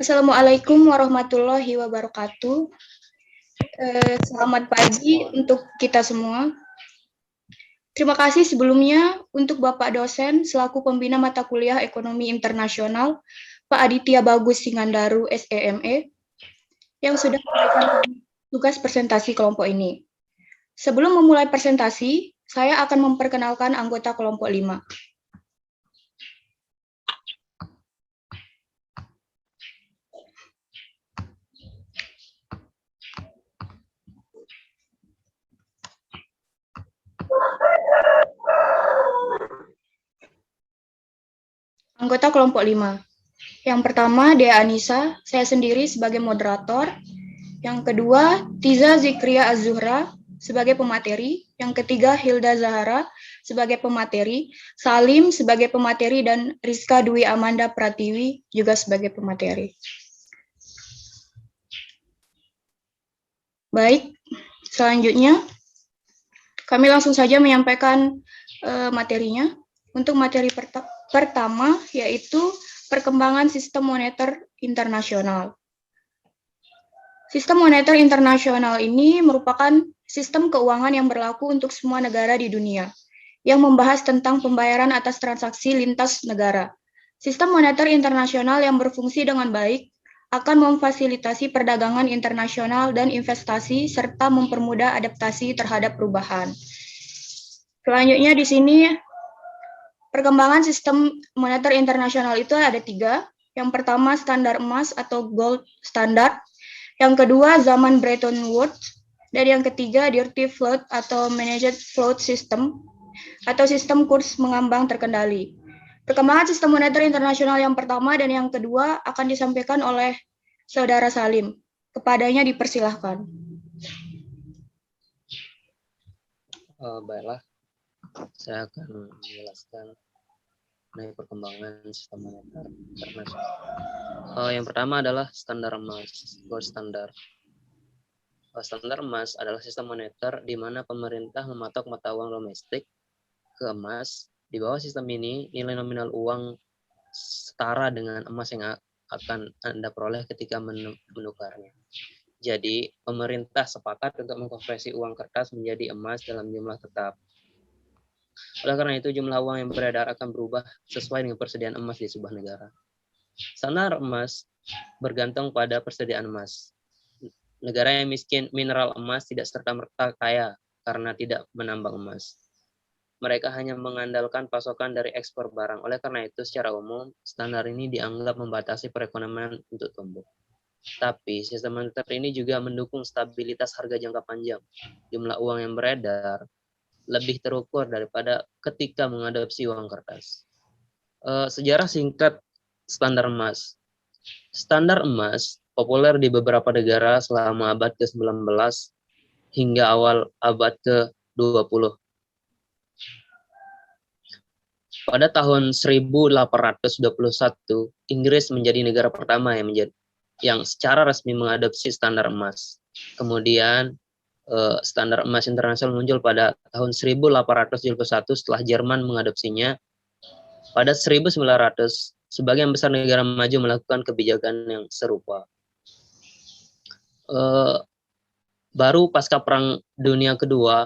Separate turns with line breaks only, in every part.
Assalamualaikum warahmatullahi wabarakatuh. Selamat pagi untuk kita semua. Terima kasih sebelumnya untuk Bapak dosen selaku pembina mata kuliah Ekonomi Internasional, Pak Aditya Bagus Singandaru, SEME, yang sudah memberikan tugas presentasi kelompok ini. Sebelum memulai presentasi, saya akan memperkenalkan anggota kelompok 5. Anggota kelompok 5. Yang pertama, Dea Anissa, saya sendiri sebagai moderator. Yang kedua, Tiza Zikria Az-Zuhra sebagai pemateri. Yang ketiga, Hilda Zahara sebagai pemateri. Salim sebagai pemateri dan Rizka Dwi Amanda Pratiwi juga sebagai pemateri. Baik, selanjutnya kami langsung saja menyampaikan materinya. Untuk materi pertama yaitu perkembangan sistem moneter internasional. Sistem moneter internasional ini merupakan sistem keuangan yang berlaku untuk semua negara di dunia, yang membahas tentang pembayaran atas transaksi lintas negara. Sistem moneter internasional yang berfungsi dengan baik akan memfasilitasi perdagangan internasional dan investasi serta mempermudah adaptasi terhadap perubahan. Selanjutnya di sini perkembangan sistem moneter internasional itu ada 3. Yang pertama standar emas atau gold standard, yang kedua zaman Bretton Woods, dan yang ketiga Dirty Float atau Managed Float System atau sistem kurs mengambang terkendali. Perkembangan sistem moneter internasional yang pertama dan yang kedua akan disampaikan oleh Saudara Salim. Kepadanya dipersilahkan.
Baiklah, saya akan menjelaskan mengenai perkembangan sistem moneter internasional. Yang pertama adalah standar emas, gold standard. Standar emas adalah sistem moneter di mana pemerintah mematok mata uang domestik ke emas. Di bawah sistem ini, nilai nominal uang setara dengan emas yang akan Anda peroleh ketika menukarnya. Jadi, pemerintah sepakat untuk mengkonversi uang kertas menjadi emas dalam jumlah tetap. Oleh karena itu, jumlah uang yang beredar akan berubah sesuai dengan persediaan emas di sebuah negara. Standar emas bergantung pada persediaan emas. Negara yang miskin mineral emas tidak serta-merta kaya karena tidak menambang emas. Mereka hanya mengandalkan pasokan dari ekspor barang. Oleh karena itu, secara umum, standar ini dianggap membatasi perekonomian untuk tumbuh. Tapi, sistem moneter ini juga mendukung stabilitas harga jangka panjang. Jumlah uang yang beredar lebih terukur daripada ketika mengadopsi uang kertas. Sejarah singkat standar emas. Standar emas populer di beberapa negara selama abad ke-19 hingga awal abad ke-20. Pada tahun 1821, Inggris menjadi negara pertama yang secara resmi mengadopsi standar emas. Kemudian standar emas internasional muncul pada tahun 1871 setelah Jerman mengadopsinya. Pada 1900, sebagian besar negara maju melakukan kebijakan yang serupa. Baru pasca Perang Dunia Kedua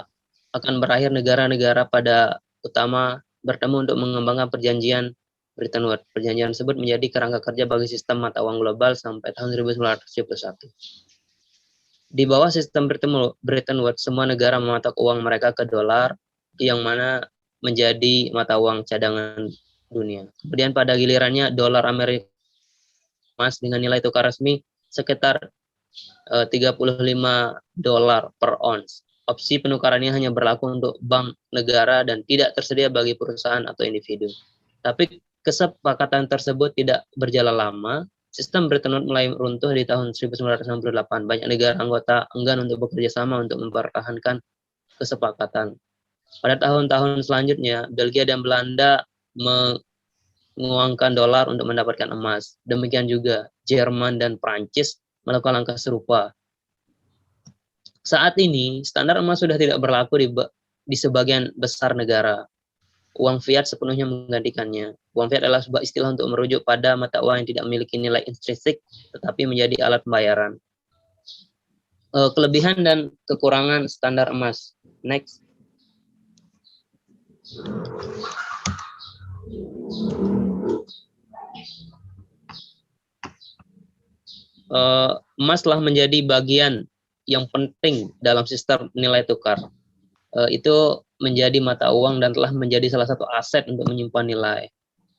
akan berakhir negara-negara pada utama bertemu untuk mengembangkan perjanjian Bretton Woods. Perjanjian tersebut menjadi kerangka kerja bagi sistem mata uang global sampai tahun 1971. Di bawah sistem Bretton Woods, semua negara mematok uang mereka ke dolar, yang mana menjadi mata uang cadangan dunia. Kemudian pada gilirannya, dolar Amerika emas dengan nilai tukar resmi sekitar $35 per ons. Opsi penukarannya hanya berlaku untuk bank negara dan tidak tersedia bagi perusahaan atau individu. Tapi kesepakatan tersebut tidak berjalan lama. Sistem Bretton Woods mulai runtuh di tahun 1968. Banyak negara anggota enggan untuk bekerja sama untuk mempertahankan kesepakatan. Pada tahun-tahun selanjutnya, Belgia dan Belanda menguangkan dolar untuk mendapatkan emas. Demikian juga Jerman dan Prancis melakukan langkah serupa. Saat ini, standar emas sudah tidak berlaku di sebagian besar negara. uang fiat sepenuhnya menggantikannya. Uang fiat adalah sebuah istilah untuk merujuk pada mata uang yang tidak memiliki nilai intrinsik, tetapi menjadi alat pembayaran. Kelebihan dan kekurangan standar emas. Next. Emas telah menjadi bagian yang penting dalam sistem nilai tukar. Itu menjadi mata uang dan telah menjadi salah satu aset untuk menyimpan nilai.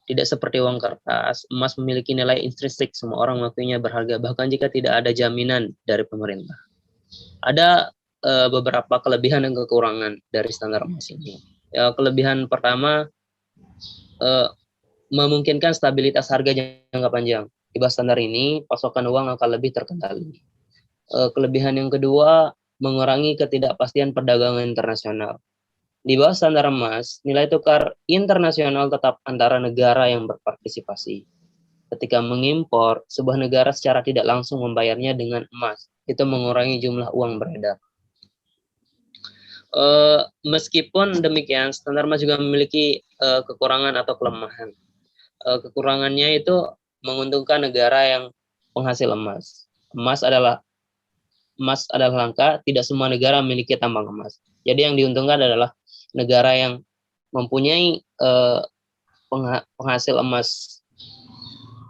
Tidak seperti uang kertas, emas memiliki nilai intrinsik, semua orang mengakuinya berharga, bahkan jika tidak ada jaminan dari pemerintah. Ada beberapa kelebihan dan kekurangan dari standar emas ini. Kelebihan pertama, memungkinkan stabilitas harga jangka panjang. Di bawah standar ini, pasokan uang akan lebih terkendali. Kelebihan yang kedua, mengurangi ketidakpastian perdagangan internasional. Di bawah standar emas, nilai tukar internasional tetap antara negara yang berpartisipasi. Ketika mengimpor, sebuah negara secara tidak langsung membayarnya dengan emas. Itu mengurangi jumlah uang beredar. Meskipun demikian, standar emas juga memiliki kekurangan atau kelemahan. Kekurangannya itu menguntungkan negara yang penghasil emas. Emas adalah langka, tidak semua negara memiliki tambang emas. Jadi yang diuntungkan adalah negara yang mempunyai penghasil emas.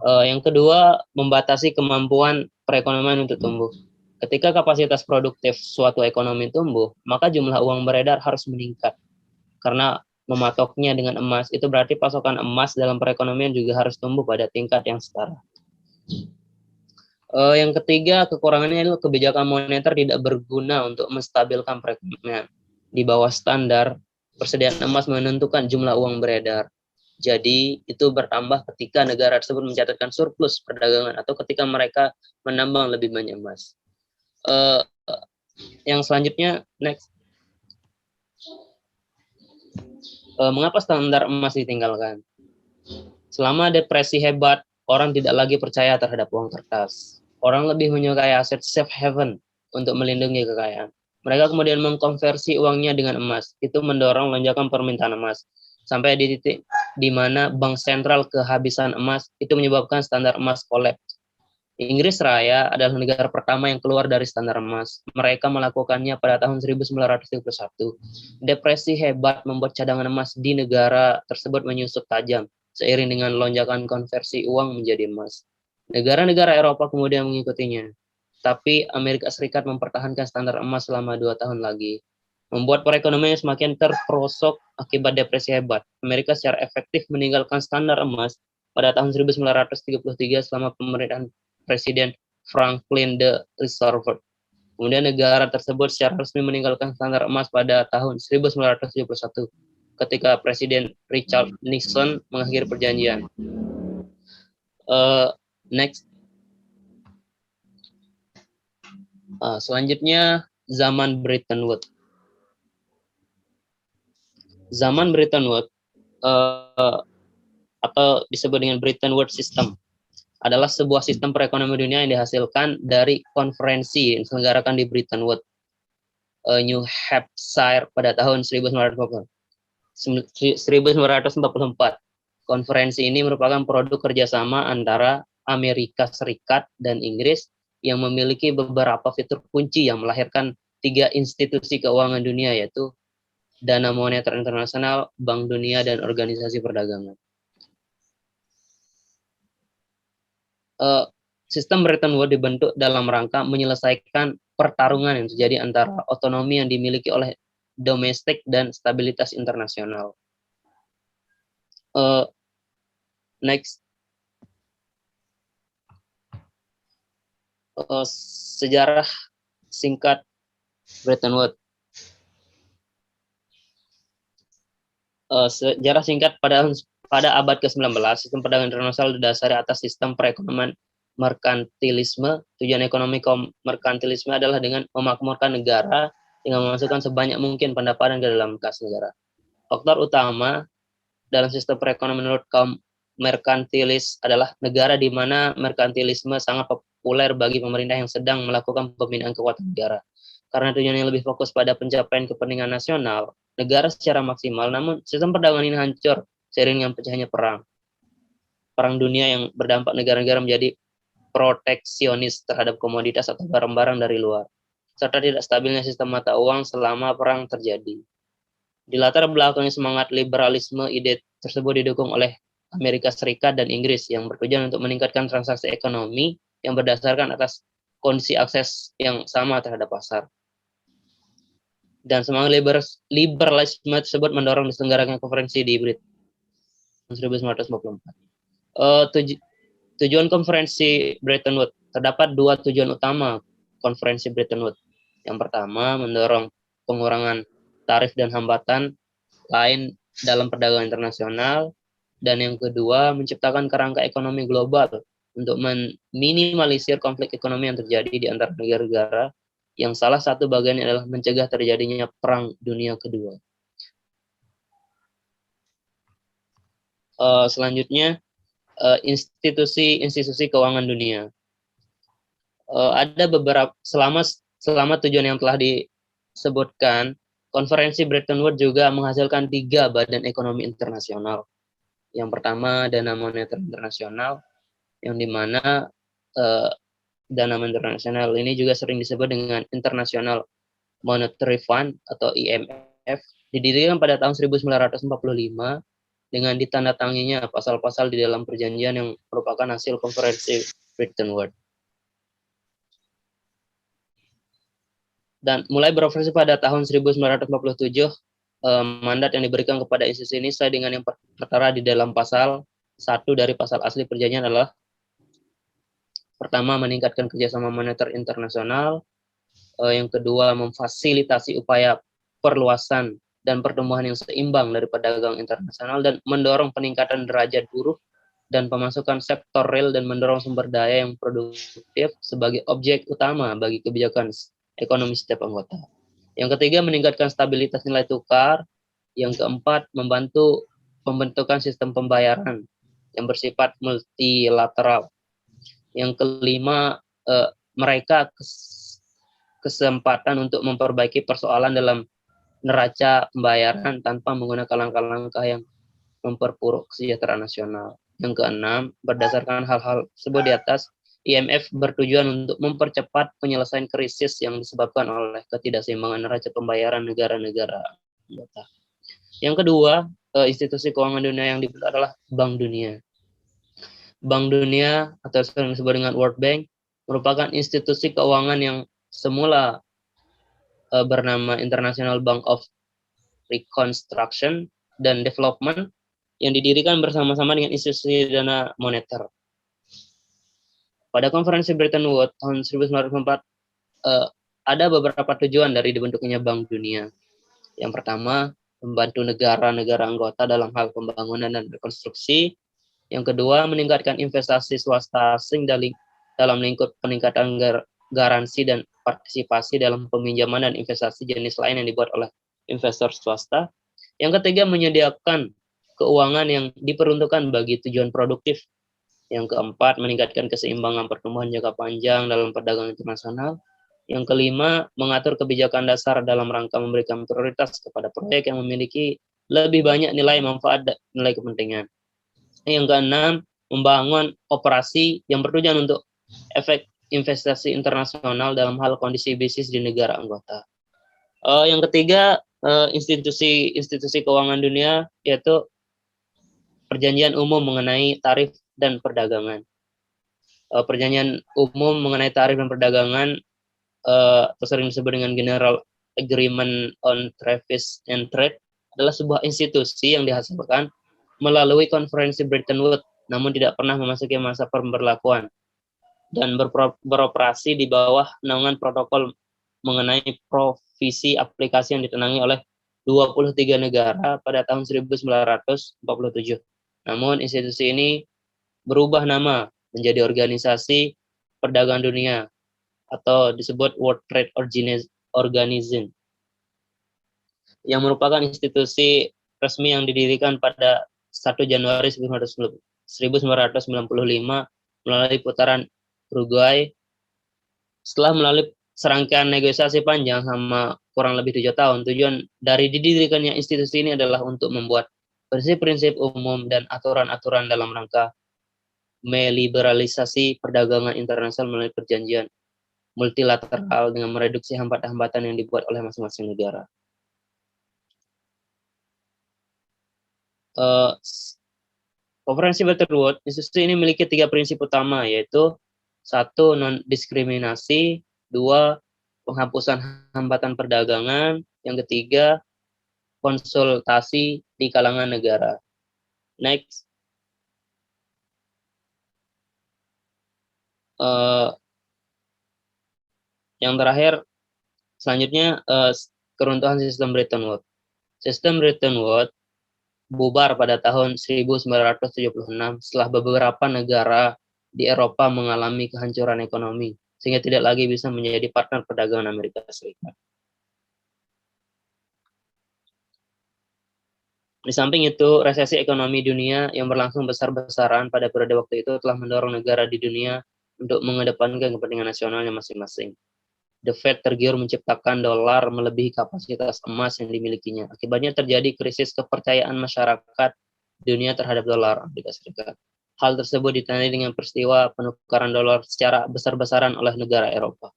Yang kedua, membatasi kemampuan perekonomian untuk tumbuh. Ketika kapasitas produktif suatu ekonomi tumbuh, maka jumlah uang beredar harus meningkat. Karena mematoknya dengan emas, itu berarti pasokan emas dalam perekonomian juga harus tumbuh pada tingkat yang setara. Yang ketiga, kekurangannya adalah kebijakan moneter tidak berguna untuk menstabilkan perekonomian. Di bawah standar, persediaan emas menentukan jumlah uang beredar. Jadi itu bertambah ketika negara tersebut mencatatkan surplus perdagangan atau ketika mereka menambang lebih banyak emas. Yang selanjutnya, next. Mengapa standar emas ditinggalkan? Selama depresi hebat, orang tidak lagi percaya terhadap uang kertas. Orang lebih menyukai aset safe haven untuk melindungi kekayaan. Mereka kemudian mengkonversi uangnya dengan emas. Itu mendorong lonjakan permintaan emas. Sampai di titik di mana bank sentral kehabisan emas, itu menyebabkan standar emas kolaps. Inggris Raya adalah negara pertama yang keluar dari standar emas. Mereka melakukannya pada tahun 1931. Depresi hebat membuat cadangan emas di negara tersebut menyusut tajam, seiring dengan lonjakan konversi uang menjadi emas. Negara-negara Eropa kemudian mengikutinya. Tapi Amerika Serikat mempertahankan standar emas selama 2 tahun lagi. Membuat perekonomian semakin terperosok akibat depresi hebat. Amerika secara efektif meninggalkan standar emas pada tahun 1933 selama pemerintahan Presiden Franklin D. Roosevelt. Kemudian negara tersebut secara resmi meninggalkan standar emas pada tahun 1971 ketika Presiden Richard Nixon mengakhiri perjanjian. Next. Selanjutnya, zaman Bretton Woods. Zaman Bretton Woods atau disebut dengan Bretton Woods System adalah sebuah sistem perekonomian dunia yang dihasilkan dari konferensi yang diselenggarakan di Bretton Woods, New Hampshire pada tahun 1944. Konferensi ini merupakan produk kerjasama antara Amerika Serikat dan Inggris yang memiliki beberapa fitur kunci yang melahirkan 3 institusi keuangan dunia, yaitu Dana Moneter Internasional, Bank Dunia, dan Organisasi Perdagangan. Sistem Bretton Woods dibentuk dalam rangka menyelesaikan pertarungan yang terjadi antara otonomi yang dimiliki oleh domestik dan stabilitas internasional. Next. Sejarah singkat Bretton Woods. Sejarah singkat pada abad ke-19, sistem perdagangan internasional didasari atas sistem perekonomian merkantilisme. Tujuan ekonomi merkantilisme adalah dengan memakmurkan negara dengan memasukkan sebanyak mungkin pendapatan ke dalam kas negara. Faktor utama dalam sistem perekonomian menurut kaum merkantilis adalah negara di mana merkantilisme sangat populer bagi pemerintah yang sedang melakukan pembinaan kekuatan negara. karena tujuannya lebih fokus pada pencapaian kepentingan nasional negara secara maksimal, namun sistem perdagangan ini hancur seiring dengan pecahnya perang dunia yang berdampak negara-negara menjadi proteksionis terhadap komoditas atau barang-barang dari luar, serta tidak stabilnya sistem mata uang selama perang terjadi. Di latar belakangnya semangat liberalisme, ide tersebut didukung oleh Amerika Serikat dan Inggris yang bertujuan untuk meningkatkan transaksi ekonomi yang berdasarkan atas kondisi akses yang sama terhadap pasar. Dan semangat liberalisme tersebut mendorong diselenggarakan konferensi di Britain 1944. Tujuan konferensi Bretton Woods. Terdapat dua tujuan utama konferensi Bretton Woods. Yang pertama, mendorong pengurangan tarif dan hambatan lain dalam perdagangan internasional. Dan yang kedua, menciptakan kerangka ekonomi global untuk meminimalisir konflik ekonomi yang terjadi di antara negara-negara yang salah satu bagiannya adalah mencegah terjadinya Perang Dunia Kedua. Selanjutnya, institusi keuangan dunia. Ada beberapa selama tujuan yang telah disebutkan, konferensi Bretton Woods juga menghasilkan 3 badan ekonomi internasional. Yang pertama, Dana Moneter Internasional, yang dimana Dana Moneter Internasional ini juga sering disebut dengan International Monetary Fund atau IMF, didirikan pada tahun 1945 dengan ditandatanganinya pasal-pasal di dalam perjanjian yang merupakan hasil konferensi Bretton Woods. Dan mulai beroperasi pada tahun 1947, mandat yang diberikan kepada institusi ini sesuai dengan yang tertera di dalam pasal 1 dari pasal asli perjanjian adalah: pertama, meningkatkan kerjasama moneter internasional. Yang kedua, memfasilitasi upaya perluasan dan pertumbuhan yang seimbang dari perdagangan internasional dan mendorong peningkatan derajat buruh dan pemasukan sektor real dan mendorong sumber daya yang produktif sebagai objek utama bagi kebijakan ekonomi setiap anggota. Yang ketiga, meningkatkan stabilitas nilai tukar. Yang keempat, membantu pembentukan sistem pembayaran yang bersifat multilateral. Yang kelima, mereka kesempatan untuk memperbaiki persoalan dalam neraca pembayaran tanpa menggunakan langkah-langkah yang memperburuk kesejahteraan nasional. Yang keenam, berdasarkan hal-hal tersebut di atas, IMF bertujuan untuk mempercepat penyelesaian krisis yang disebabkan oleh ketidakseimbangan neraca pembayaran negara-negara anggota. Yang kedua, institusi keuangan dunia yang dibentuk adalah Bank Dunia. Bank Dunia atau sering disebut dengan World Bank merupakan institusi keuangan yang semula bernama International Bank of Reconstruction dan Development yang didirikan bersama-sama dengan institusi dana moneter. Pada konferensi Bretton Woods tahun 1944 ada beberapa tujuan dari dibentuknya Bank Dunia. Yang pertama, membantu negara-negara anggota dalam hal pembangunan dan rekonstruksi. Yang kedua, meningkatkan investasi swasta asing dalam lingkup peningkatan garansi dan partisipasi dalam peminjaman dan investasi jenis lain yang dibuat oleh investor swasta. Yang ketiga, menyediakan keuangan yang diperuntukkan bagi tujuan produktif. Yang keempat, meningkatkan keseimbangan pertumbuhan jangka panjang dalam perdagangan internasional. Yang kelima, mengatur kebijakan dasar dalam rangka memberikan prioritas kepada proyek yang memiliki lebih banyak nilai manfaat dan nilai kepentingan. Yang keenam, membangun operasi yang bertujuan untuk efek investasi internasional dalam hal kondisi bisnis di negara anggota. Yang ketiga, institusi keuangan dunia, yaitu perjanjian umum mengenai tarif dan perdagangan. Perjanjian umum mengenai tarif dan perdagangan sering disebut dengan General Agreement on Tariffs and Trade adalah sebuah institusi yang dihasilkan melalui konferensi Bretton Woods, namun tidak pernah memasuki masa pemberlakuan dan beroperasi di bawah naungan protokol mengenai provisi aplikasi yang ditenangi oleh 23 negara pada tahun 1947. Namun institusi ini berubah nama menjadi Organisasi Perdagangan Dunia atau disebut World Trade Organization, yang merupakan institusi resmi yang didirikan pada 1 Januari 1995 melalui putaran Uruguay setelah melalui serangkaian negosiasi panjang sama kurang lebih 7 tahun. Tujuan dari didirikannya institusi ini adalah untuk membuat prinsip-prinsip umum dan aturan-aturan dalam rangka meliberalisasi perdagangan internasional melalui perjanjian multilateral dengan mereduksi hambatan-hambatan yang dibuat oleh masing-masing negara. Konferensi Bretton Woods, institusi ini memiliki 3 prinsip utama, yaitu 1. Non-diskriminasi, 2. Penghapusan hambatan perdagangan, yang ketiga, konsultasi di kalangan negara. Next. Yang terakhir, selanjutnya, keruntuhan sistem Bretton Woods. Sistem Bretton Woods bubar pada tahun 1976 setelah beberapa negara di Eropa mengalami kehancuran ekonomi, sehingga tidak lagi bisa menjadi partner perdagangan Amerika Serikat. Di samping itu, resesi ekonomi dunia yang berlangsung besar-besaran pada periode waktu itu telah mendorong negara di dunia untuk mengedepankan kepentingan nasionalnya masing-masing. The Fed tergiur menciptakan dolar melebihi kapasitas emas yang dimilikinya. Akibatnya terjadi krisis kepercayaan masyarakat dunia terhadap dolar Amerika Serikat. Hal tersebut ditandai dengan peristiwa penukaran dolar secara besar-besaran oleh negara Eropa.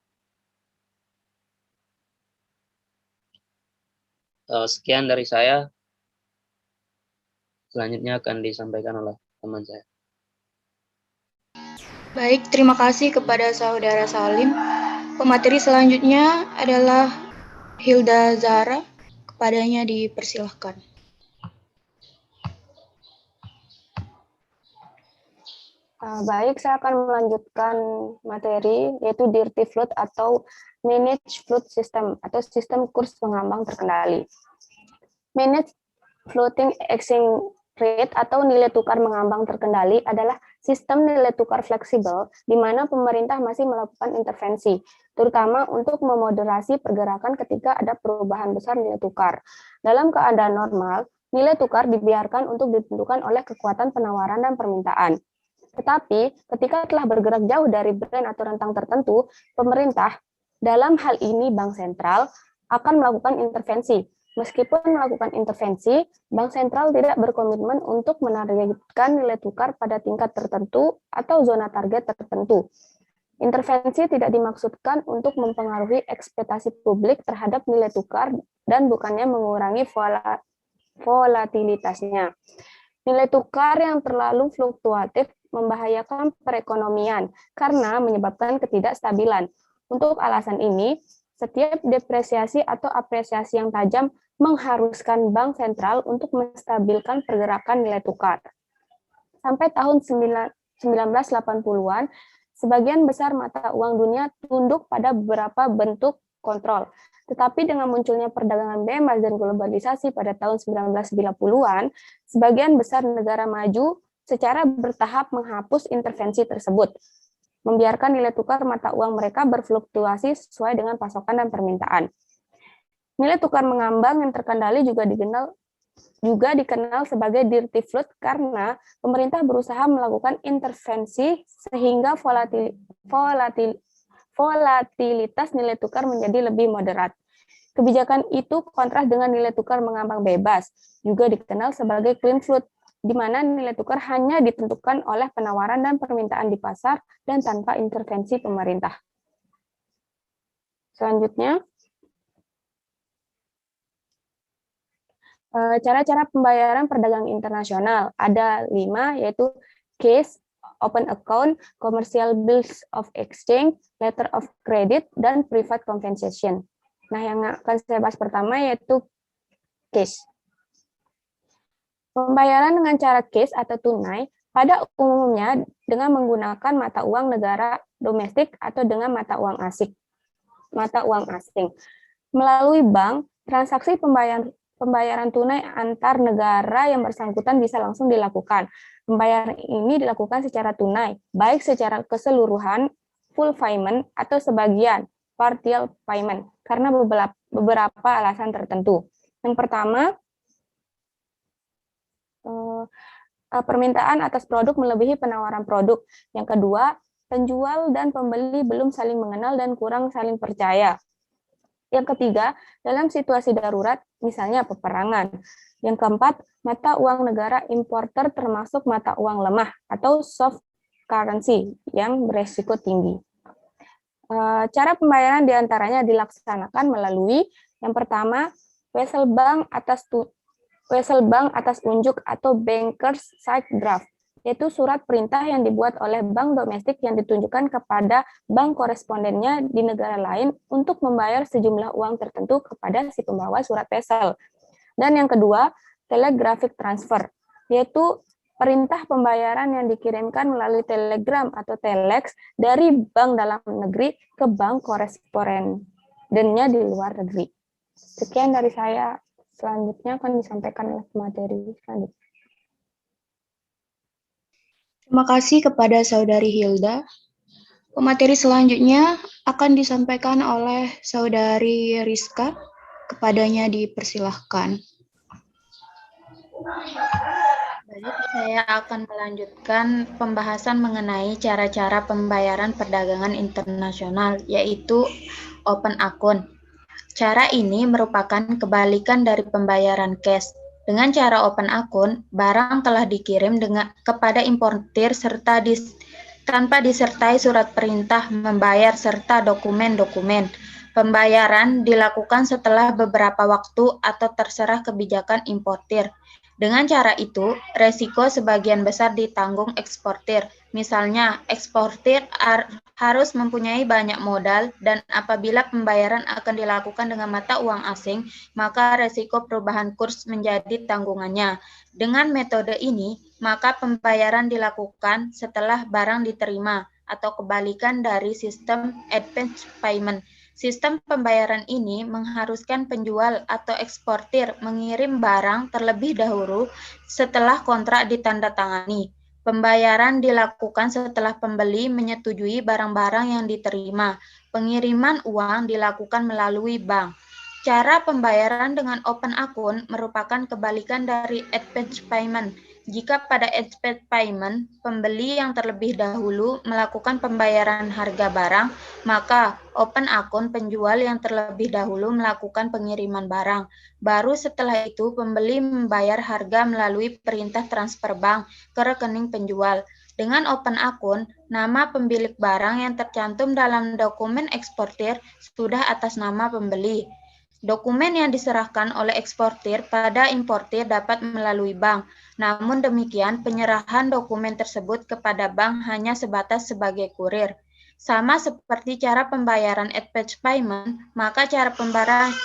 Sekian dari saya. Selanjutnya akan disampaikan oleh teman saya.
Baik, terima kasih kepada Saudara Salim. Pemateri selanjutnya adalah Hilda Zahra. Kepadanya dipersilahkan.
Baik, saya akan melanjutkan materi, yaitu Dirty Float atau Managed Float System, atau sistem kurs pengambang terkendali. Managed Floating Exchange Rate atau nilai tukar mengambang terkendali adalah sistem nilai tukar fleksibel di mana pemerintah masih melakukan intervensi, terutama untuk memoderasi pergerakan ketika ada perubahan besar nilai tukar. Dalam keadaan normal, nilai tukar dibiarkan untuk ditentukan oleh kekuatan penawaran dan permintaan. Tetapi ketika telah bergerak jauh dari brand atau rentang tertentu, pemerintah, dalam hal ini bank sentral, akan melakukan intervensi. Meskipun melakukan intervensi, bank sentral tidak berkomitmen untuk menargetkan nilai tukar pada tingkat tertentu atau zona target tertentu. Intervensi tidak dimaksudkan untuk mempengaruhi ekspektasi publik terhadap nilai tukar dan bukannya mengurangi volatilitasnya. Nilai tukar yang terlalu fluktuatif membahayakan perekonomian karena menyebabkan ketidakstabilan. Untuk alasan ini, setiap depresiasi atau apresiasi yang tajam mengharuskan bank sentral untuk menstabilkan pergerakan nilai tukar. Sampai tahun 1980-an, sebagian besar mata uang dunia tunduk pada beberapa bentuk kontrol. Tetapi dengan munculnya perdagangan bebas dan globalisasi pada tahun 1990-an, sebagian besar negara maju secara bertahap menghapus intervensi tersebut, membiarkan nilai tukar mata uang mereka berfluktuasi sesuai dengan pasokan dan permintaan. Nilai tukar mengambang yang terkendali juga dikenal sebagai dirty float karena pemerintah berusaha melakukan intervensi sehingga volatilitas nilai tukar menjadi lebih moderat. Kebijakan itu kontras dengan nilai tukar mengambang bebas, juga dikenal sebagai clean float, di mana nilai tukar hanya ditentukan oleh penawaran dan permintaan di pasar dan tanpa intervensi pemerintah. Selanjutnya, cara-cara pembayaran perdagangan internasional ada 5, yaitu cash, open account, commercial bills of exchange, letter of credit, dan private compensation. Nah, yang akan saya bahas pertama yaitu cash. Pembayaran dengan cara cash atau tunai pada umumnya dengan menggunakan mata uang negara domestik atau dengan mata uang asing. Melalui bank, transaksi pembayaran tunai antar negara yang bersangkutan bisa langsung dilakukan. Pembayaran ini dilakukan secara tunai, baik secara keseluruhan, full payment, atau sebagian, partial payment, karena beberapa alasan tertentu. Yang pertama, permintaan atas produk melebihi penawaran produk. Yang kedua, penjual dan pembeli belum saling mengenal dan kurang saling percaya. Yang ketiga, dalam situasi darurat, misalnya peperangan. Yang keempat, mata uang negara importer termasuk mata uang lemah atau soft currency yang beresiko tinggi. Cara pembayaran diantaranya dilaksanakan melalui yang pertama, wesel bank atas unjuk atau bankers side draft, yaitu surat perintah yang dibuat oleh bank domestik yang ditunjukkan kepada bank korespondennya di negara lain untuk membayar sejumlah uang tertentu kepada si pembawa surat wesel. Dan yang kedua, telegraphic transfer, yaitu perintah pembayaran yang dikirimkan melalui telegram atau telex dari bank dalam negeri ke bank korespondennya di luar negeri. Sekian dari saya. Selanjutnya akan disampaikan oleh materi selanjutnya.
Terima kasih kepada Saudari Hilda. Pemateri selanjutnya akan disampaikan oleh Saudari Rizka. Kepadanya dipersilahkan.
Baik, saya akan melanjutkan pembahasan mengenai cara-cara pembayaran perdagangan internasional, yaitu open account. Cara ini merupakan kebalikan dari pembayaran cash. Dengan cara open account, barang telah dikirim kepada importir tanpa disertai surat perintah membayar serta dokumen-dokumen. Pembayaran dilakukan setelah beberapa waktu atau terserah kebijakan importir. Dengan cara itu, resiko sebagian besar ditanggung eksportir. Misalnya, eksportir harus mempunyai banyak modal, dan apabila pembayaran akan dilakukan dengan mata uang asing, maka resiko perubahan kurs menjadi tanggungannya. Dengan metode ini, maka pembayaran dilakukan setelah barang diterima, atau kebalikan dari sistem advance payment. Sistem pembayaran ini mengharuskan penjual atau eksportir mengirim barang terlebih dahulu setelah kontrak ditandatangani. Pembayaran dilakukan setelah pembeli menyetujui barang-barang yang diterima. Pengiriman uang dilakukan melalui bank. Cara pembayaran dengan open account merupakan kebalikan dari advance payment. Jika pada advance payment, pembeli yang terlebih dahulu melakukan pembayaran harga barang, maka open account penjual yang terlebih dahulu melakukan pengiriman barang. Baru setelah itu, pembeli membayar harga melalui perintah transfer bank ke rekening penjual. Dengan open account, nama pemilik barang yang tercantum dalam dokumen eksportir sudah atas nama pembeli. Dokumen yang diserahkan oleh eksportir pada importir dapat melalui bank. Namun demikian, penyerahan dokumen tersebut kepada bank hanya sebatas sebagai kurir. Sama seperti cara pembayaran advance payment, maka cara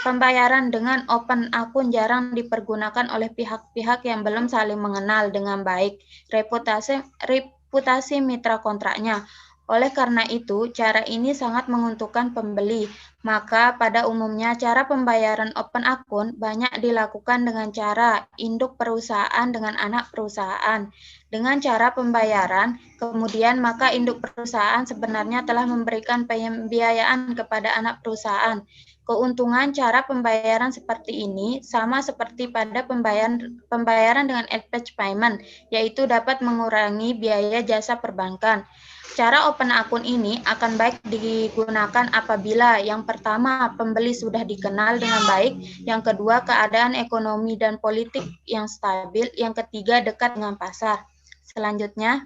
pembayaran dengan open account jarang dipergunakan oleh pihak-pihak yang belum saling mengenal dengan baik reputasi mitra kontraknya. Oleh karena itu, cara ini sangat menguntungkan pembeli. Maka pada umumnya cara pembayaran open account banyak dilakukan dengan cara induk perusahaan dengan anak perusahaan. Dengan cara pembayaran, kemudian maka induk perusahaan sebenarnya telah memberikan pembiayaan kepada anak perusahaan. Keuntungan cara pembayaran seperti ini sama seperti pada pembayaran dengan advance payment, yaitu dapat mengurangi biaya jasa perbankan. Cara open account ini akan baik digunakan apabila yang pertama pembeli sudah dikenal dengan baik, yang kedua keadaan ekonomi dan politik yang stabil, yang ketiga dekat dengan pasar. Selanjutnya,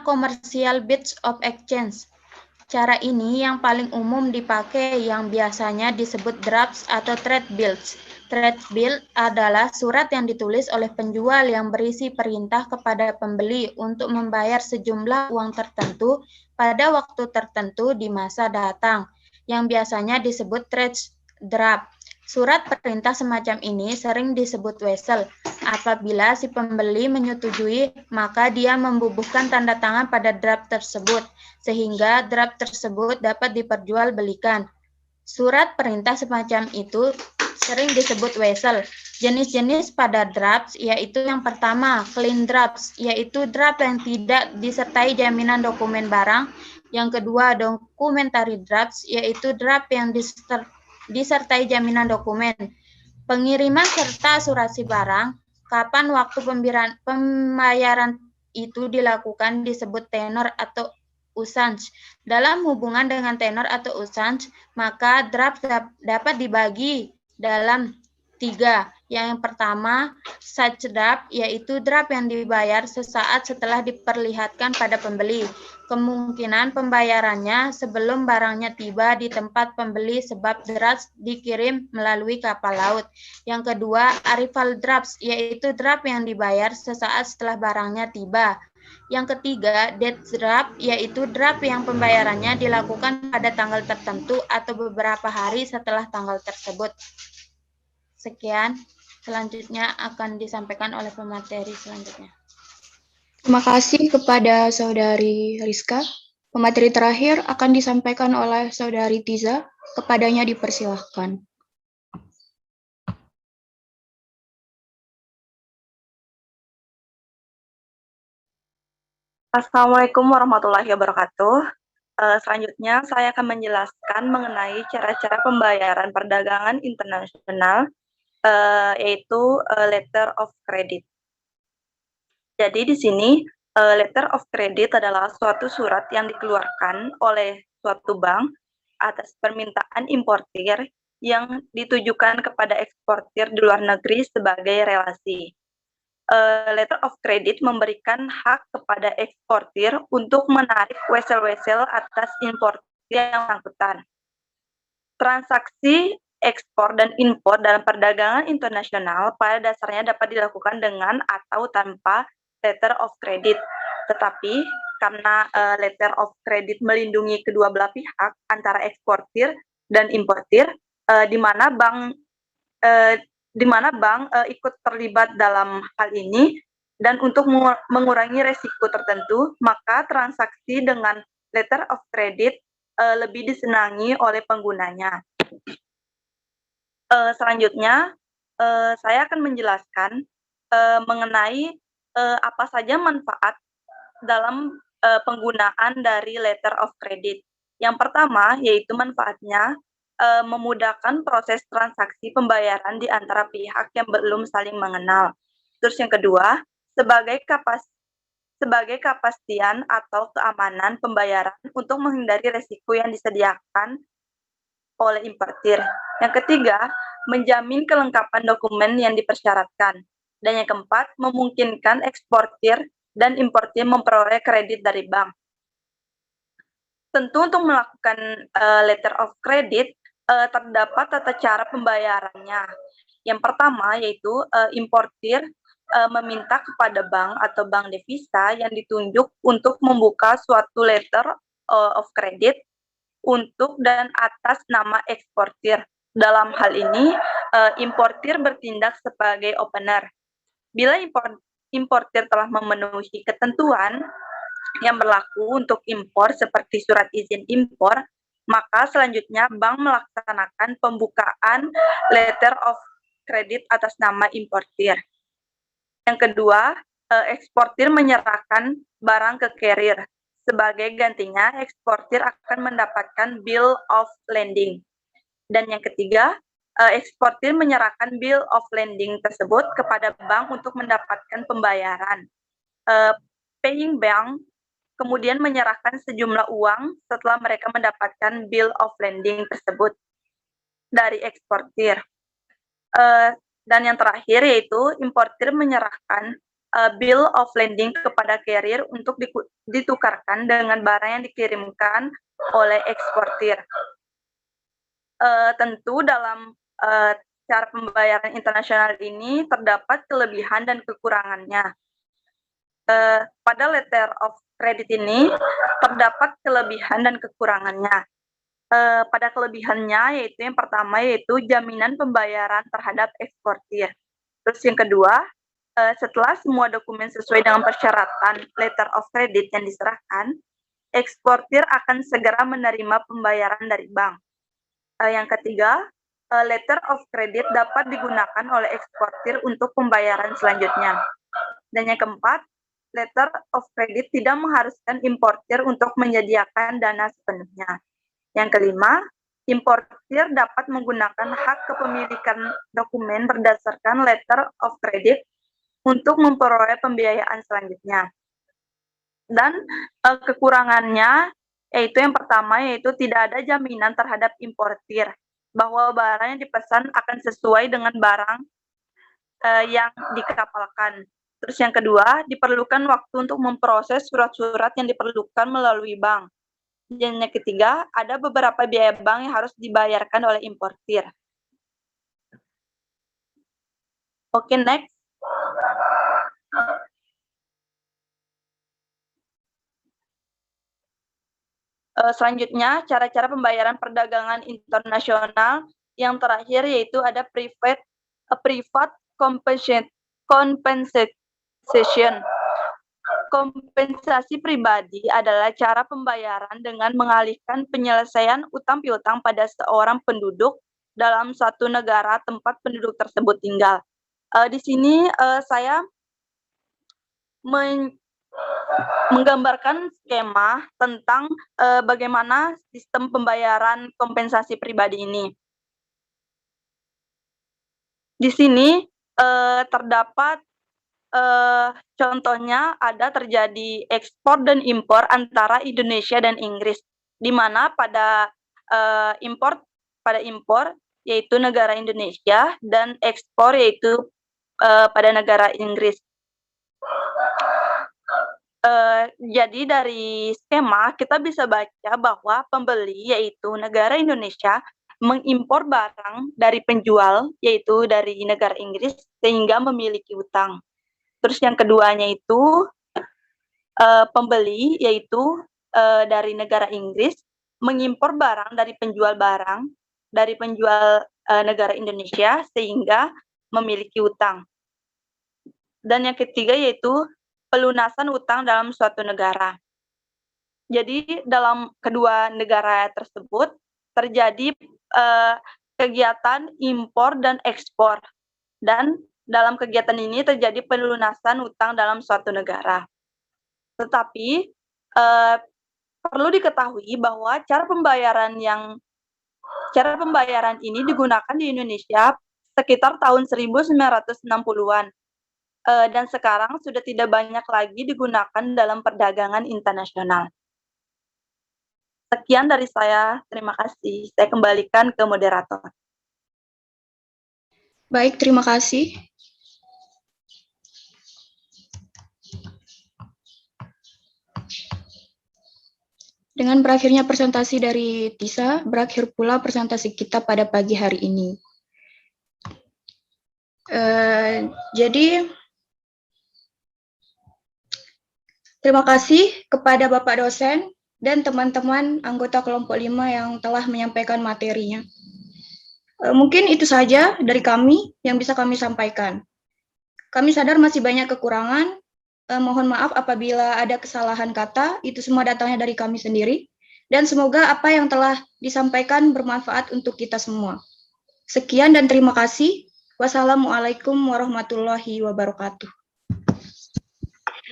commercial bills of exchange. Cara ini yang paling umum dipakai yang biasanya disebut drafts atau trade bills. Trade bill adalah surat yang ditulis oleh penjual yang berisi perintah kepada pembeli untuk membayar sejumlah uang tertentu pada waktu tertentu di masa datang, yang biasanya disebut trade draft. Surat perintah semacam ini sering disebut wesel. Apabila si pembeli menyetujui, maka dia membubuhkan tanda tangan pada draft tersebut, sehingga draft tersebut dapat diperjualbelikan. Surat perintah semacam itu sering disebut wesel. Jenis-jenis pada drafts yaitu yang pertama, clean drafts, yaitu draft yang tidak disertai jaminan dokumen barang. Yang kedua, documentary drafts, yaitu draft yang disertai jaminan dokumen. Pengiriman serta asuransi barang, kapan waktu pembayaran itu dilakukan disebut tenor atau usance. Dalam hubungan dengan tenor atau usance, maka draft dapat dibagi dalam 3. Yang pertama, such draft, yaitu draft yang dibayar sesaat setelah diperlihatkan pada pembeli. Kemungkinan pembayarannya sebelum barangnya tiba di tempat pembeli sebab draft dikirim melalui kapal laut. Yang kedua, arrival drafts, yaitu draft yang dibayar sesaat setelah barangnya tiba. Yang ketiga, date draft, yaitu draft yang pembayarannya dilakukan pada tanggal tertentu atau beberapa hari setelah tanggal tersebut. Sekian, selanjutnya akan disampaikan oleh pemateri selanjutnya.
Terima kasih kepada Saudari Rizka. Pemateri terakhir akan disampaikan oleh Saudari Tiza. Kepadanya dipersilahkan.
Assalamualaikum warahmatullahi wabarakatuh. Selanjutnya saya akan menjelaskan mengenai cara-cara pembayaran perdagangan internasional, yaitu letter of credit. Jadi di sini letter of credit adalah suatu surat yang dikeluarkan oleh suatu bank atas permintaan importir yang ditujukan kepada eksportir di luar negeri sebagai relasi. Letter of credit memberikan hak kepada eksportir untuk menarik wesel-wesel atas importir yang bersangkutan. Transaksi ekspor dan impor dalam perdagangan internasional pada dasarnya dapat dilakukan dengan atau tanpa letter of credit. Tetapi karena letter of credit melindungi kedua belah pihak antara eksportir dan importir, di mana bank ikut terlibat dalam hal ini, dan untuk mengurangi resiko tertentu, maka transaksi dengan letter of credit lebih disenangi oleh penggunanya. Selanjutnya, saya akan menjelaskan mengenai apa saja manfaat dalam penggunaan dari letter of credit. Yang pertama, yaitu manfaatnya memudahkan proses transaksi pembayaran di antara pihak yang belum saling mengenal. Terus yang kedua, sebagai kepastian atau keamanan pembayaran untuk menghindari resiko yang disediakan oleh importir. Yang ketiga, menjamin kelengkapan dokumen yang dipersyaratkan. Dan yang keempat, memungkinkan eksportir dan importir memperoleh kredit dari bank. Tentu untuk melakukan letter of credit, terdapat tata cara pembayarannya. Yang pertama yaitu importir meminta kepada bank atau bank devisa yang ditunjuk untuk membuka suatu letter of credit untuk dan atas nama eksportir. Dalam hal ini, importir bertindak sebagai opener. Bila importir telah memenuhi ketentuan yang berlaku untuk impor seperti surat izin impor, maka selanjutnya bank melaksanakan pembukaan letter of credit atas nama importir. Yang kedua, eksportir menyerahkan barang ke carrier. Sebagai gantinya, eksportir akan mendapatkan bill of lading. Dan yang ketiga, eksportir menyerahkan bill of lading tersebut kepada bank untuk mendapatkan pembayaran. Paying bank kemudian menyerahkan sejumlah uang setelah mereka mendapatkan bill of lading tersebut dari eksportir. Dan yang terakhir yaitu importir menyerahkan bill of lading kepada carrier untuk ditukarkan dengan barang yang dikirimkan oleh eksportir. Tentu dalam cara pembayaran internasional ini terdapat kelebihan dan kekurangannya. Pada letter of credit ini terdapat kelebihan dan kekurangannya. Pada kelebihannya yaitu yang pertama yaitu jaminan pembayaran terhadap eksportir. Terus yang kedua, setelah semua dokumen sesuai dengan persyaratan letter of credit yang diserahkan, eksportir akan segera menerima pembayaran dari bank. Yang ketiga, letter of credit dapat digunakan oleh eksportir untuk pembayaran selanjutnya. Dan yang keempat, letter of credit tidak mengharuskan importir untuk menyediakan dana sepenuhnya. Yang kelima, Importir dapat menggunakan hak kepemilikan dokumen berdasarkan letter of credit untuk memperoleh pembiayaan selanjutnya. Dan kekurangannya yaitu yang pertama yaitu tidak ada jaminan terhadap importir bahwa barang yang dipesan akan sesuai dengan barang yang dikapalkan. Terus yang kedua, diperlukan waktu untuk memproses surat-surat yang diperlukan melalui bank. Dan yang ketiga, ada beberapa biaya bank yang harus dibayarkan oleh importir. Oke, next. Selanjutnya, cara-cara pembayaran perdagangan internasional. Yang terakhir yaitu ada private compensation. Kompensasi pribadi adalah cara pembayaran dengan mengalihkan penyelesaian utang piutang pada seorang penduduk dalam suatu negara tempat penduduk tersebut tinggal. Di sini saya menggambarkan skema tentang bagaimana sistem pembayaran kompensasi pribadi ini. Di sini terdapat contohnya ada terjadi ekspor dan impor antara Indonesia dan Inggris, di mana pada impor yaitu negara Indonesia dan ekspor yaitu pada negara Inggris. Jadi dari skema kita bisa baca bahwa pembeli yaitu negara Indonesia mengimpor barang dari penjual yaitu dari negara Inggris sehingga memiliki utang. Terus yang keduanya itu pembeli yaitu dari negara Inggris mengimpor barang dari penjual negara Indonesia sehingga memiliki utang. Dan yang ketiga yaitu pelunasan utang dalam suatu negara. Jadi dalam kedua negara tersebut terjadi kegiatan impor dan ekspor. Dan dalam kegiatan ini terjadi pelunasan utang dalam suatu negara. Tetapi perlu diketahui bahwa cara pembayaran ini digunakan di Indonesia sekitar tahun 1960-an. Dan sekarang sudah tidak banyak lagi digunakan dalam perdagangan internasional. Sekian dari saya, terima kasih. Saya kembalikan ke moderator.
Baik, terima kasih. Dengan berakhirnya presentasi dari Tisa, berakhir pula presentasi kita pada pagi hari ini. Jadi, terima kasih kepada Bapak dosen dan teman-teman anggota kelompok 5 yang telah menyampaikan materinya. Mungkin itu saja dari kami yang bisa kami sampaikan. Kami sadar masih banyak kekurangan. Mohon maaf apabila ada kesalahan kata, itu semua datangnya dari kami sendiri. Dan semoga apa yang telah disampaikan bermanfaat untuk kita semua. Sekian dan terima kasih. Wassalamualaikum warahmatullahi wabarakatuh.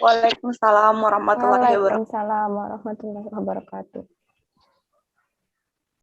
Waalaikumsalam warahmatullahi wabarakatuh.
Waalaikumsalam warahmatullahi wabarakatuh.